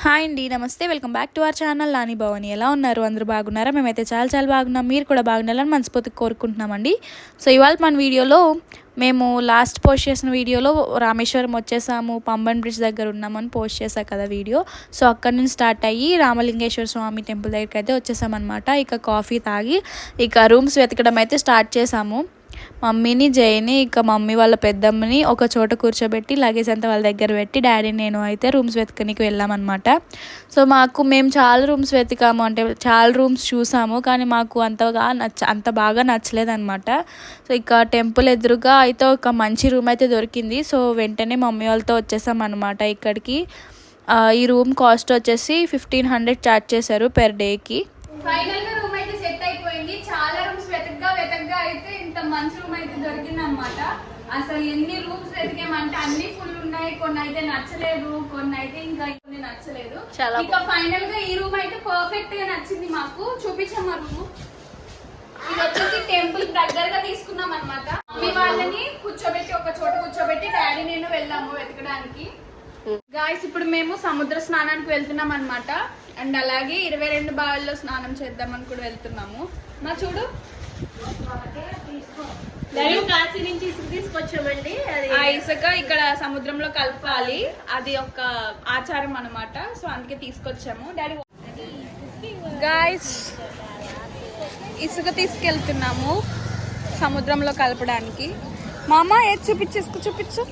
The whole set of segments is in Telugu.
హాయ్ అండి, నమస్తే. Welcome back to our channel Nani Bhavani. ఎలా ఉన్నారు? అందరూ బాగున్నారా? మేమైతే చాలా బాగున్నాం. మీరు కూడా బాగుండాలని మనస్ఫూర్తిగా కోరుకుంటున్నామండి. సో ఇవాళ మన వీడియోలో మేము లాస్ట్ పోస్ట్ చేసిన వీడియోలో రామేశ్వరం వచ్చేసాము, పంబన్ బ్రిడ్జ్ దగ్గర ఉన్నామని పోస్ట్ చేశా కదా వీడియో. సో అక్కడి నుంచి స్టార్ట్ అయ్యి రామలింగేశ్వర స్వామి టెంపుల్ దగ్గరికి అయితే వచ్చేసామన్నమాట. ఇక కాఫీ తాగి ఇక రూమ్స్ వెతకడం అయితే స్టార్ట్ చేసాము. మమ్మీని, జయని, ఇక మమ్మీ వాళ్ళ పెద్దమ్మని ఒక చోట కూర్చోబెట్టి లగేజ్ అంతా వాళ్ళ దగ్గర పెట్టి డాడీ నేను అయితే రూమ్స్ వెతకనికి వెళ్ళామన్నమాట. సో మేము చాలా రూమ్స్ వెతికాము, అంటే చాలా రూమ్స్ చూసాము, కానీ మాకు అంత బాగా నచ్చలేదన్నమాట. సో ఇక టెంపుల్ ఎదురుగా అయితే ఒక మంచి రూమ్ అయితే దొరికింది. సో వెంటనే మమ్మీ వాళ్ళతో వచ్చేసామన్నమాట ఇక్కడికి. ఈ రూమ్ కాస్ట్ వచ్చేసి 1500 ఛార్జ్ చేశారు పెర్ డేకి. ఫైనల్గా రూమ్ అయితే సెట్ అయిపోయింది. చాలా రూమ్స్ వెతగ్గా అయితే ఇంత మంచి రూమ్ అయితే దొరికింది అనమాట. అసలు ఎన్ని రూమ్స్ వెతికామంటే అన్ని ఫుల్ ఉన్నాయి, కొన్ని అయితే నచ్చలేదు, కొన్ని అయితే ఇంకా కొన్ని నచ్చలేదు. ఇక ఫైనల్ గా ఈ రూమ్ అయితే పర్ఫెక్ట్ గా నచ్చింది మాకు. చూపించాము రూమ్. ఇది వచ్చేసి టెంపుల్ దగ్గరగా తీసుకున్నాం అనమాట. మీ వాళ్ళని ఒక చోట కూర్చోబెట్టి డాడీ నేను వెళ్ళాము వెతకడానికి. గాయస్, ఇప్పుడు మేము సముద్ర స్నానానికి వెళ్తున్నాం అనమాట. అండ్ అలాగే 22 బావిల్లో స్నానం చేద్దామని కూడా వెళ్తున్నాము. మా చూడు, కాశీ నుంచి ఇసుక తీసుకొచ్చామండి. ఆ ఇసుక ఇక్కడ సముద్రంలో కలపాలి, అది ఒక ఆచారం అనమాట. సో అందుకే తీసుకొచ్చాము. డాడీ గాయస్, ఇసుక తీసుకెళ్తున్నాము సముద్రంలో కలపడానికి. మా అమ్మ ఏది చూపించు.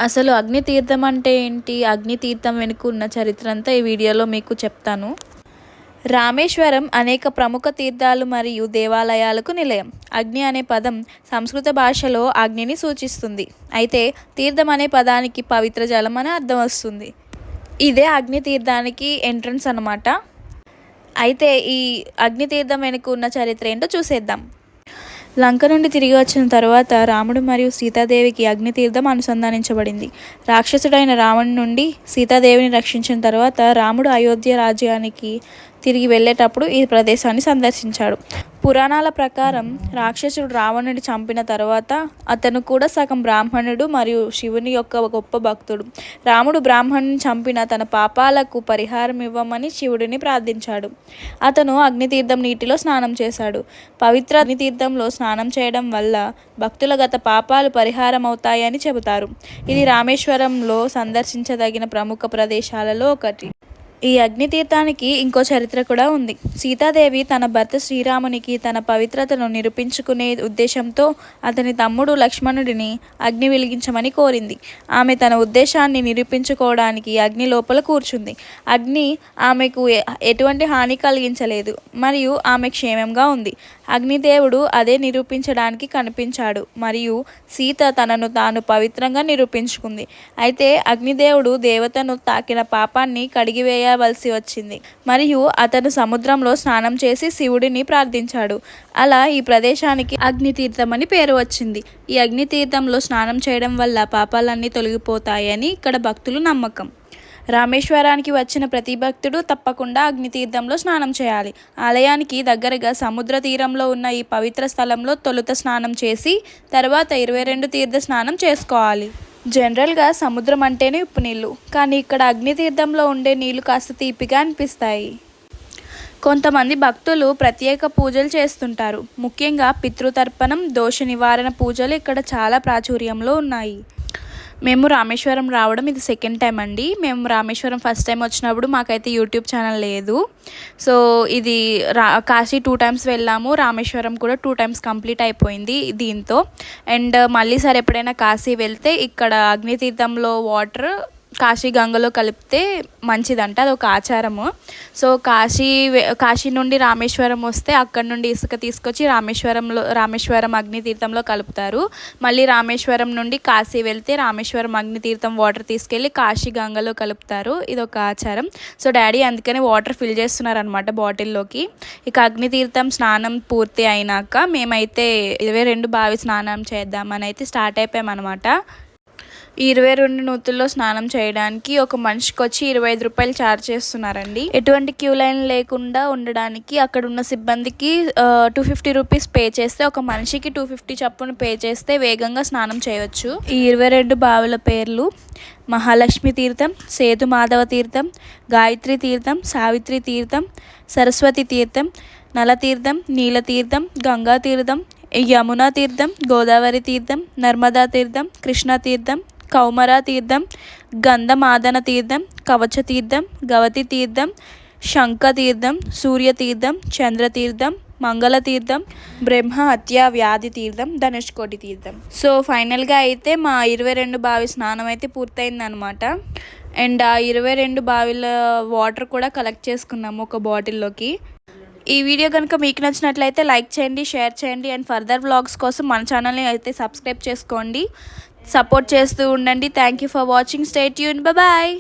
అసలు అగ్నితీర్థం అంటే ఏంటి, అగ్నితీర్థం వెనుక ఉన్న చరిత్ర అంతా ఈ వీడియోలో మీకు చెప్తాను. రామేశ్వరం అనేక ప్రముఖ తీర్థాలు మరియు దేవాలయాలకు నిలయం. అగ్ని అనే పదం సంస్కృత భాషలో అగ్నిని సూచిస్తుంది. అయితే తీర్థం అనే పదానికి పవిత్ర జలం అనే అర్థం వస్తుంది. ఇదే అగ్నితీర్థానికి ఎంట్రన్స్ అన్నమాట. అయితే ఈ అగ్నితీర్థం వెనుక ఉన్న చరిత్ర ఏంటో చూసేద్దాం. లంక నుండి తిరిగి వచ్చిన తర్వాత రాముడు మరియు సీతాదేవికి అగ్నితీర్థం అనుసంధానించబడింది. రాక్షసుడైన రావణుడి నుండి సీతాదేవిని రక్షించిన తర్వాత రాముడు అయోధ్య రాజ్యానికి తిరిగి వెళ్ళేటప్పుడు ఈ ప్రదేశాన్ని సందర్శించాడు. పురాణాల ప్రకారం రాక్షసుడు రావణుడిని చంపిన తర్వాత అతను కూడా సగం బ్రాహ్మణుడు మరియు శివుని యొక్క గొప్ప భక్తుడు. రాముడు బ్రాహ్మణుని చంపిన తన పాపాలకు పరిహారం ఇవ్వమని శివుడిని ప్రార్థించాడు. అతను అగ్నితీర్థం నీటిలో స్నానం చేశాడు. పవిత్ర అగ్నితీర్థంలో స్నానం చేయడం వల్ల భక్తుల గత పాపాలు పరిహారం అవుతాయని చెబుతారు. ఇది రామేశ్వరంలో సందర్శించదగిన ప్రముఖ ప్రదేశాలలో ఒకటి. ఈ అగ్నితీర్థానికి ఇంకో చరిత్ర కూడా ఉంది. సీతాదేవి తన భర్త శ్రీరామునికి తన పవిత్రతను నిరూపించుకునే ఉద్దేశంతో అతని తమ్ముడు లక్ష్మణుడిని అగ్ని వెలిగించమని కోరింది. ఆమె తన ఉద్దేశాన్ని నిరూపించుకోవడానికి అగ్ని లోపల కూర్చుంది. అగ్ని ఆమెకు ఎటువంటి హాని కలిగించలేదు మరియు ఆమె క్షేమంగా ఉంది. అగ్నిదేవుడు అదే నిరూపించడానికి కనిపించాడు మరియు సీత తనను తాను పవిత్రంగా నిరూపించుకుంది. అయితే అగ్నిదేవుడు దేవతను తాకిన పాపాన్ని కడిగివేయవలసి వచ్చింది మరియు అతను సముద్రంలో స్నానం చేసి శివుడిని ప్రార్థించాడు. అలా ఈ ప్రదేశానికి అగ్నితీర్థం అని పేరు వచ్చింది. ఈ అగ్నితీర్థంలో స్నానం చేయడం వల్ల పాపాలన్నీ తొలగిపోతాయని ఇక్కడ భక్తుల నమ్మకం. రామేశ్వరానికి వచ్చిన ప్రతి భక్తుడు తప్పకుండా అగ్నితీర్థంలో స్నానం చేయాలి. ఆలయానికి దగ్గరగా సముద్ర తీరంలో ఉన్న ఈ పవిత్ర స్థలంలో తొలుత స్నానం చేసి తర్వాత 22 తీర్థ స్నానం చేసుకోవాలి. జనరల్గా సముద్రం అంటేనే ఉప్పు నీళ్ళు, కానీ ఇక్కడ అగ్నితీర్థంలో ఉండే నీళ్లు కాస్త తీపిగా అనిపిస్తాయి. కొంతమంది భక్తులు ప్రత్యేక పూజలు చేస్తుంటారు. ముఖ్యంగా పితృతర్పణం, దోష నివారణ పూజలు ఇక్కడ చాలా ప్రాచుర్యంలో ఉన్నాయి. మేము రామేశ్వరం రావడం ఇది సెకండ్ టైం అండి. మేము రామేశ్వరం ఫస్ట్ టైం వచ్చినప్పుడు మాకైతే యూట్యూబ్ ఛానల్ లేదు. సో ఇది కాశీ 2 టైమ్స్ వెళ్ళాము, రామేశ్వరం కూడా 2 టైమ్స్ కంప్లీట్ అయిపోయింది దీంతో. అండ్ మళ్ళీ సార్ ఎప్పుడైనా కాశీ వెళ్తే ఇక్కడ అగ్నితీర్థంలో వాటర్ కాశీ గంగలో కలిపితే మంచిదంట, అది ఒక ఆచారము. సో కాశీ నుండి రామేశ్వరం వస్తే అక్కడ నుండి ఇసుక తీసుకొచ్చి రామేశ్వరం అగ్నితీర్థంలో కలుపుతారు. మళ్ళీ రామేశ్వరం నుండి కాశీ వెళ్తే రామేశ్వరం అగ్నితీర్థం వాటర్ తీసుకెళ్ళి కాశీ గంగలో కలుపుతారు. ఇది ఒక ఆచారం. సో డాడీ అందుకని వాటర్ ఫిల్ చేస్తున్నారు అనమాట బాటిల్లోకి. ఇక అగ్నితీర్థం స్నానం పూర్తి అయినాక మేమైతే 22 బావి స్నానం చేద్దామని అయితే స్టార్ట్ అయిపోయామన్నమాట. ఈ 22 నూతుల్లో స్నానం చేయడానికి ఒక మనిషికి వచ్చి 25 రూపాయలు ఛార్జ్ చేస్తున్నారండి. ఎటువంటి క్యూ లైన్ లేకుండా ఉండడానికి అక్కడ ఉన్న సిబ్బందికి 250 రూపీస్ పే చేస్తే, ఒక మనిషికి 250 చప్పున పే చేస్తే వేగంగా స్నానం చేయవచ్చు. ఈ 22 బావుల పేర్లు: మహాలక్ష్మి తీర్థం, సేతు మాధవ తీర్థం, గాయత్రి తీర్థం, సావిత్రి తీర్థం, సరస్వతి తీర్థం, నల తీర్థం, నీల తీర్థం, గంగా తీర్థం, యమునా తీర్థం, గోదావరి తీర్థం, నర్మదా తీర్థం, కృష్ణా తీర్థం, కౌమరా తీర్థం, గంధమాదన తీర్థం, కవచ తీర్థం, గవతి తీర్థం, శంఖ తీర్థం, సూర్య తీర్థం, చంద్ర తీర్థం, మంగళ తీర్థం, బ్రహ్మ హత్య వ్యాధి తీర్థం, ధనుష్కోటి తీర్థం. సో ఫైనల్గా అయితే మా 22 బావి స్నానం అయితే పూర్తయిందనమాట. అండ్ ఆ 22 బావిల వాటర్ కూడా కలెక్ట్ చేసుకున్నాము ఒక బాటిల్లోకి. ఈ వీడియో కనుక మీకు నచ్చినట్లయితే లైక్ చేయండి, షేర్ చేయండి. అండ్ ఫర్దర్ వ్లాగ్స్ కోసం మన ఛానల్ని అయితే సబ్స్క్రైబ్ చేసుకోండి, సపోర్ట్ చేస్తూ ఉండండి. Thank you for watching. Stay tuned. Bye.